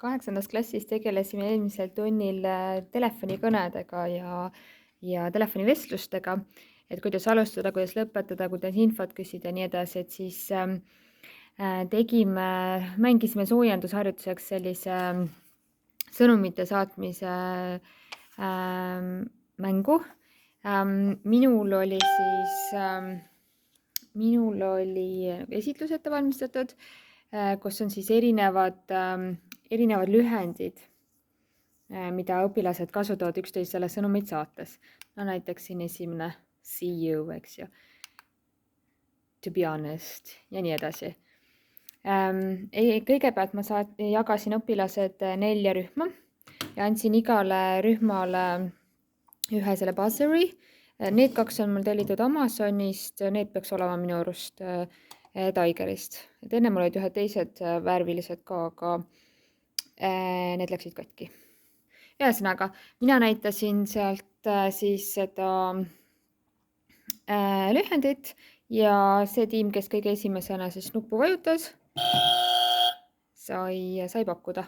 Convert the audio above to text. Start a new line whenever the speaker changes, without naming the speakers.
8. klassis tegelesime eelmisel tunnil telefonikõnedega ja telefonivestlustega, et kuidas alustada, kuidas lõpetada, kuidas infot küsida ja nii edasi, et siis mängisime soojendusharjutuseks sellise sõnumite saatmise mängu. Minul oli esitlus ette valmistatud, kus on siis erinevad lühendid, mida õpilased kasutavad üksteisele sõnumeid saates. No näiteks siin esimene see you, eks ju, to be honest ja nii edasi. Kõigepealt ma jagasin õpilased 4 rühma ja andsin igale rühmale ühe selle buzzeri. Need 2 on mul tellitud Amazonist, need peaks olema minu arust Tigerist. Et enne mul olid ühed teised värvilised ka, aga need läksid katki. Ühesõnaga, mina näitasin sealt siis seda lühendit ja see tiim, kes kõige esimesena siis nuppu vajutas, sai pakkuda.